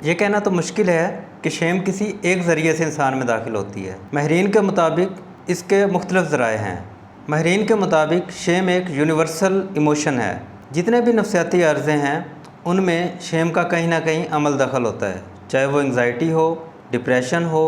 یہ کہنا تو مشکل ہے کہ شیم کسی ایک ذریعے سے انسان میں داخل ہوتی ہے۔ ماہرین کے مطابق اس کے مختلف ذرائع ہیں۔ ماہرین کے مطابق شیم ایک یونیورسل ایموشن ہے۔ جتنے بھی نفسیاتی عارضے ہیں ان میں شیم کا کہیں نہ کہیں عمل دخل ہوتا ہے، چاہے وہ انگزائٹی ہو، ڈپریشن ہو،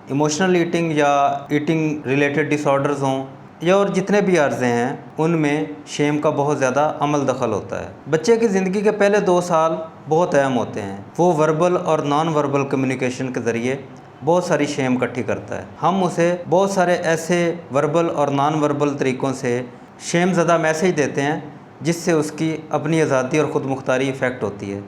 ایموشنل ایٹنگ یا ایٹنگ ریلیٹڈ ڈس آرڈرز ہوں، یا اور جتنے بھی عارضے ہیں ان میں شیم کا بہت زیادہ عمل دخل ہوتا ہے۔ بچے کی زندگی کے پہلے 2 سال بہت اہم ہوتے ہیں۔ وہ وربل اور نان وربل کمیونیکیشن کے ذریعے بہت ساری شیم اکٹھی کرتا ہے۔ ہم اسے بہت سارے ایسے وربل اور نان وربل طریقوں سے شیم زدہ میسیج دیتے ہیں جس سے اس کی اپنی آزادی اور خود مختاری افیکٹ ہوتی ہے۔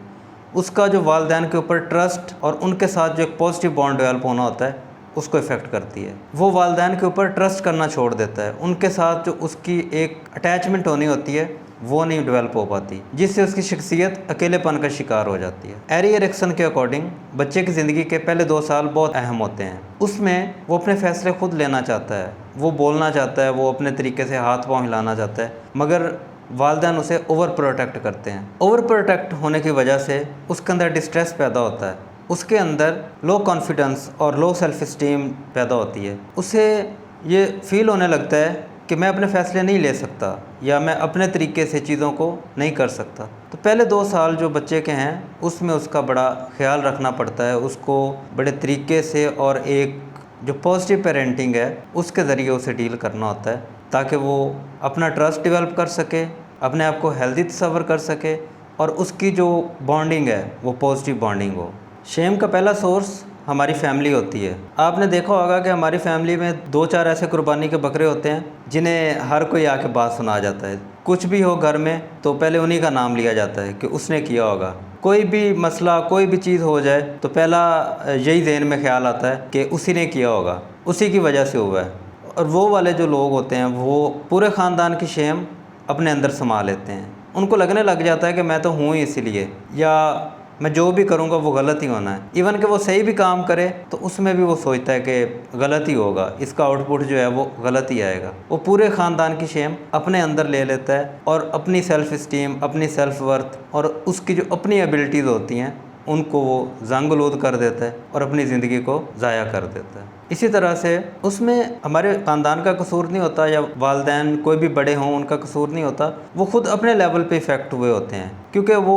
اس کا جو والدین کے اوپر ٹرسٹ اور ان کے ساتھ جو ایک پازیٹیو بانڈ ڈیولپ ہونا ہوتا ہے اس کو افیکٹ کرتی ہے۔ وہ والدین کے اوپر ٹرسٹ کرنا چھوڑ دیتا ہے، ان کے ساتھ جو اس کی ایک اٹیچمنٹ ہونی ہوتی ہے وہ نہیں ڈیولپ ہو پاتی، جس سے اس کی شخصیت اکیلے پن کا شکار ہو جاتی ہے۔ ایری ایرکسن کے اکارڈنگ بچے کی زندگی کے پہلے 2 سال بہت اہم ہوتے ہیں۔ اس میں وہ اپنے فیصلے خود لینا چاہتا ہے، وہ بولنا چاہتا ہے، وہ اپنے طریقے سے ہاتھ پاؤں ہلانا چاہتا ہے، مگر والدین اسے اوور پروٹیکٹ کرتے ہیں۔ اوور پروٹیکٹ ہونے کی وجہ سے اس کے اندر ڈسٹریس پیدا ہوتا ہے، اس کے اندر لو کانفیڈنس اور لو سیلف اسٹیم پیدا ہوتی ہے۔ اسے یہ فیل ہونے لگتا ہے کہ میں اپنے فیصلے نہیں لے سکتا یا میں اپنے طریقے سے چیزوں کو نہیں کر سکتا۔ تو پہلے 2 سال جو بچے کے ہیں اس میں اس کا بڑا خیال رکھنا پڑتا ہے، اس کو بڑے طریقے سے اور ایک جو پازیٹیو پیرنٹنگ ہے اس کے ذریعے اسے ڈیل کرنا ہوتا ہے تاکہ وہ اپنا ٹرسٹ ڈیولپ کر سکے، اپنے آپ کو ہیلدی تصور کر سکے اور اس کی جو بانڈنگ ہے وہ پازیٹیو بانڈنگ ہو۔ شیم کا پہلا سورس ہماری فیملی ہوتی ہے۔ آپ نے دیکھا ہوگا کہ ہماری فیملی میں 2-4 ایسے قربانی کے بکرے ہوتے ہیں جنہیں ہر کوئی آ کے بات سنا جاتا ہے۔ کچھ بھی ہو گھر میں تو پہلے انہی کا نام لیا جاتا ہے کہ اس نے کیا ہوگا۔ کوئی بھی مسئلہ، کوئی بھی چیز ہو جائے تو پہلا یہی ذہن میں خیال آتا ہے کہ اسی نے کیا ہوگا، اسی کی وجہ سے ہوا ہے۔ اور وہ والے جو لوگ ہوتے ہیں وہ پورے خاندان کی شیم اپنے اندر سما لیتے ہیں۔ ان کو لگنے لگ جاتا ہے کہ میں تو ہوں ہی اسی لیے، یا میں جو بھی کروں گا وہ غلط ہی ہونا ہے۔ ایون کہ وہ صحیح بھی کام کرے تو اس میں بھی وہ سوچتا ہے کہ غلط ہی ہوگا، اس کا آؤٹ پٹ جو ہے وہ غلط ہی آئے گا۔ وہ پورے خاندان کی شیم اپنے اندر لے لیتا ہے اور اپنی سیلف اسٹیم، اپنی سیلف ورتھ اور اس کی جو اپنی ایبلٹیز ہوتی ہیں ان کو وہ زنگ آلود کر دیتا ہے اور اپنی زندگی کو ضائع کر دیتا ہے۔ اسی طرح سے اس میں ہمارے خاندان کا قصور نہیں ہوتا یا والدین کوئی بھی بڑے ہوں ان کا قصور نہیں ہوتا، وہ خود اپنے لیول پہ افیکٹ ہوئے ہوتے ہیں کیونکہ وہ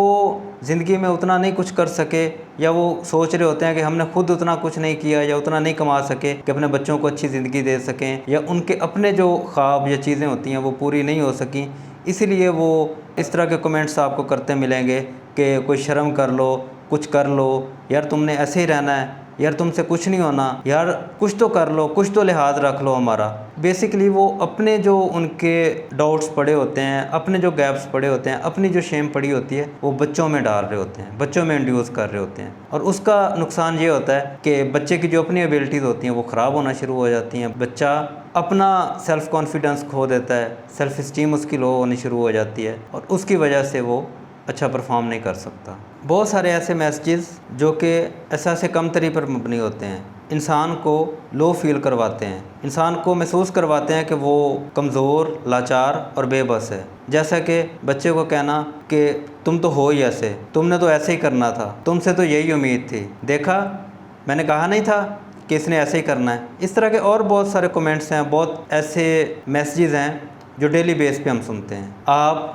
زندگی میں اتنا نہیں کچھ کر سکے، یا وہ سوچ رہے ہوتے ہیں کہ ہم نے خود اتنا کچھ نہیں کیا یا اتنا نہیں کما سکے کہ اپنے بچوں کو اچھی زندگی دے سکیں، یا ان کے اپنے جو خواب یا چیزیں ہوتی ہیں وہ پوری نہیں ہو سکیں، اسی لیے وہ اس طرح کے کمنٹس آپ کو کرتے ملیں گے کہ کوئی شرم کر لو، کچھ کر لو، یار تم نے ایسے ہی رہنا ہے، یار تم سے کچھ نہیں ہونا، یار کچھ تو کر لو، کچھ تو لحاظ رکھ لو ہمارا۔ بیسیکلی وہ اپنے جو ان کے ڈاؤٹس پڑے ہوتے ہیں، اپنے جو گیپس پڑے ہوتے ہیں، اپنی جو شیم پڑی ہوتی ہے وہ بچوں میں ڈال رہے ہوتے ہیں، بچوں میں انڈیوس کر رہے ہوتے ہیں، اور اس کا نقصان یہ ہوتا ہے کہ بچے کی جو اپنی ایبلٹیز ہوتی ہیں وہ خراب ہونا شروع ہو جاتی ہیں۔ بچہ اپنا سیلف کانفیڈنس کھو دیتا ہے، سیلف اسٹیم اس کی لو ہونی شروع ہو جاتی ہے اور اس کی وجہ سے وہ اچھا پرفارم نہیں کر سکتا۔ بہت سارے ایسے میسیجز جو کہ احساس کمتری پر مبنی ہوتے ہیں، انسان کو لو فیل کرواتے ہیں، انسان کو محسوس کرواتے ہیں کہ وہ کمزور، لاچار اور بے بس ہے۔ جیسا کہ بچے کو کہنا کہ تم تو ہو ہی ایسے، تم نے تو ایسے ہی کرنا تھا، تم سے تو یہی امید تھی، دیکھا میں نے کہا نہیں تھا کہ اس نے ایسے ہی کرنا ہے۔ اس طرح کے اور بہت سارے کمنٹس ہیں، بہت ایسے میسیجز ہیں جو ڈیلی بیس پہ ہم سنتے ہیں۔ آپ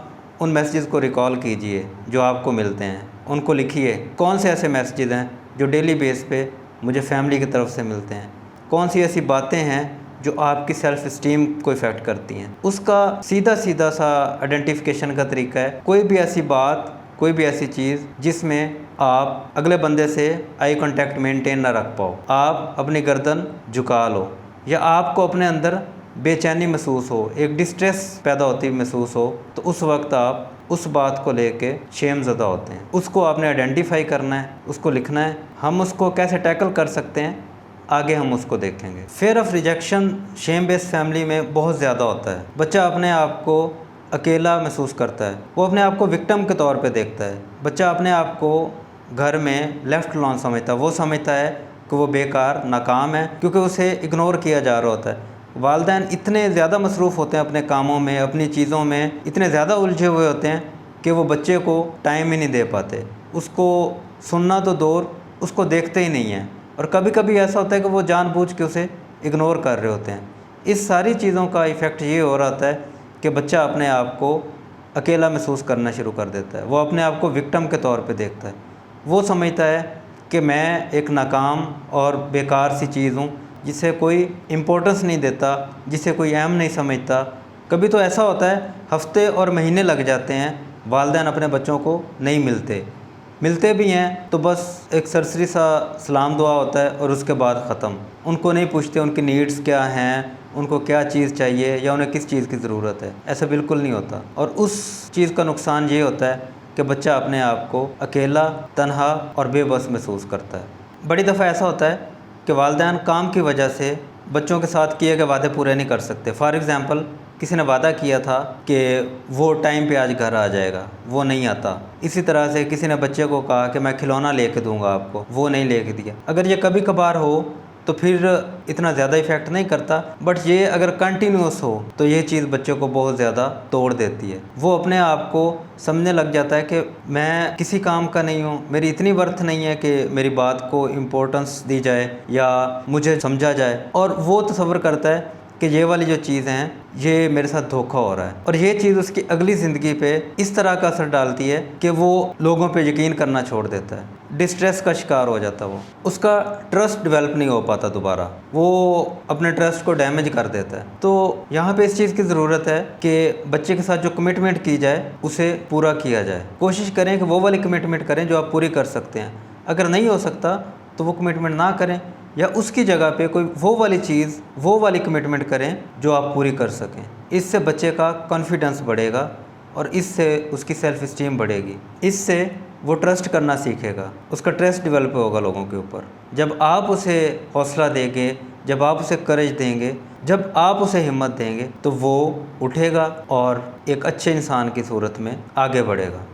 ان میسیجز کو ریکال کیجئے جو آپ کو ملتے ہیں، ان کو لکھیے کون سے ایسے میسیجز ہیں جو ڈیلی بیس پہ مجھے فیملی کی طرف سے ملتے ہیں، کون سی ایسی باتیں ہیں جو آپ کی سیلف اسٹیم کو افیکٹ کرتی ہیں۔ اس کا سیدھا سا آئیڈینٹیفیکیشن کا طریقہ ہے، کوئی بھی ایسی بات، کوئی بھی ایسی چیز جس میں آپ اگلے بندے سے آئی کانٹیکٹ مینٹین نہ رکھ پاؤ، آپ اپنی گردن جھکا لو، یا آپ کو اپنے اندر بے چینی محسوس ہو، ایک ڈسٹریس پیدا ہوتی محسوس ہو، تو اس وقت آپ اس بات کو لے کے شیم زدہ ہوتے ہیں۔ اس کو آپ نے آئیڈینٹیفائی کرنا ہے، اس کو لکھنا ہے۔ ہم اس کو کیسے ٹیکل کر سکتے ہیں آگے ہم اس کو دیکھیں گے۔ Fear of rejection shame base family میں بہت زیادہ ہوتا ہے۔ بچہ اپنے آپ کو اکیلا محسوس کرتا ہے، وہ اپنے آپ کو وکٹم کے طور پہ دیکھتا ہے۔ بچہ اپنے آپ کو گھر میں لیفٹ لان سمجھتا ہے، وہ سمجھتا ہے کہ وہ بیکار، ناکام ہے، کیونکہ اسے اگنور کیا جا رہا ہوتا ہے۔ والدین اتنے زیادہ مصروف ہوتے ہیں اپنے کاموں میں، اپنی چیزوں میں اتنے زیادہ الجھے ہوئے ہوتے ہیں کہ وہ بچے کو ٹائم ہی نہیں دے پاتے۔ اس کو سننا تو دور، اس کو دیکھتے ہی نہیں ہیں، اور کبھی کبھی ایسا ہوتا ہے کہ وہ جان بوجھ کے اسے اگنور کر رہے ہوتے ہیں۔ اس ساری چیزوں کا ایفیکٹ یہ ہو رہا ہے کہ بچہ اپنے آپ کو اکیلا محسوس کرنا شروع کر دیتا ہے، وہ اپنے آپ کو وکٹم کے طور پہ دیکھتا ہے، وہ سمجھتا ہے کہ میں ایک ناکام اور بیکار سی چیز ہوں جسے کوئی امپورٹنس نہیں دیتا، جسے کوئی اہم نہیں سمجھتا۔ کبھی تو ایسا ہوتا ہے ہفتے اور مہینے لگ جاتے ہیں، والدین اپنے بچوں کو نہیں ملتے بھی ہیں تو بس ایک سرسری سا سلام دعا ہوتا ہے اور اس کے بعد ختم۔ ان کو نہیں پوچھتے ان کی نیڈز کیا ہیں، ان کو کیا چیز چاہیے یا انہیں کس چیز کی ضرورت ہے، ایسا بالکل نہیں ہوتا۔ اور اس چیز کا نقصان یہ ہوتا ہے کہ بچہ اپنے آپ کو اکیلا، تنہا اور بے بس محسوس کرتا ہے۔ بڑی دفعہ ایسا ہوتا ہے کہ والدین کام کی وجہ سے بچوں کے ساتھ کیے گئے وعدے پورے نہیں کر سکتے۔ فار ایگزامپل، کسی نے وعدہ کیا تھا کہ وہ ٹائم پہ آج گھر آ جائے گا، وہ نہیں آتا۔ اسی طرح سے کسی نے بچے کو کہا کہ میں کھلونا لے کے دوں گا آپ کو، وہ نہیں لے کے دیا۔ اگر یہ کبھی کبھار ہو تو پھر اتنا زیادہ ایفیکٹ نہیں کرتا، بٹ یہ اگر کنٹینیوس ہو تو یہ چیز بچے کو بہت زیادہ توڑ دیتی ہے۔ وہ اپنے آپ کو سمجھنے لگ جاتا ہے کہ میں کسی کام کا نہیں ہوں، میری اتنی ورتھ نہیں ہے کہ میری بات کو امپورٹنس دی جائے یا مجھے سمجھا جائے، اور وہ تصور کرتا ہے کہ یہ والی جو چیزیں ہیں یہ میرے ساتھ دھوکہ ہو رہا ہے، اور یہ چیز اس کی اگلی زندگی پہ اس طرح کا اثر ڈالتی ہے کہ وہ لوگوں پہ یقین کرنا چھوڑ دیتا ہے، ڈسٹریس کا شکار ہو جاتا ہے، وہ اس کا ٹرسٹ ڈیولپ نہیں ہو پاتا، دوبارہ وہ اپنے ٹرسٹ کو ڈیمیج کر دیتا ہے۔ تو یہاں پہ اس چیز کی ضرورت ہے کہ بچے کے ساتھ جو کمٹمنٹ کی جائے اسے پورا کیا جائے۔ کوشش کریں کہ وہ والی کمٹمنٹ کریں جو آپ پوری کر سکتے ہیں، اگر نہیں ہو سکتا تو وہ کمٹمنٹ نہ کریں، یا اس کی جگہ پہ کوئی وہ والی کمٹمنٹ کریں جو آپ پوری کر سکیں۔ اس سے بچے کا کانفیڈنس بڑھے گا اور اس سے اس کی سیلف اسٹیم بڑھے گی، اس سے وہ ٹرسٹ کرنا سیکھے گا، اس کا ٹرسٹ ڈیولپ ہوگا لوگوں کے اوپر۔ جب آپ اسے حوصلہ دیں گے، جب آپ اسے کریج دیں گے، جب آپ اسے ہمت دیں گے تو وہ اٹھے گا اور ایک اچھے انسان کی صورت میں آگے بڑھے گا۔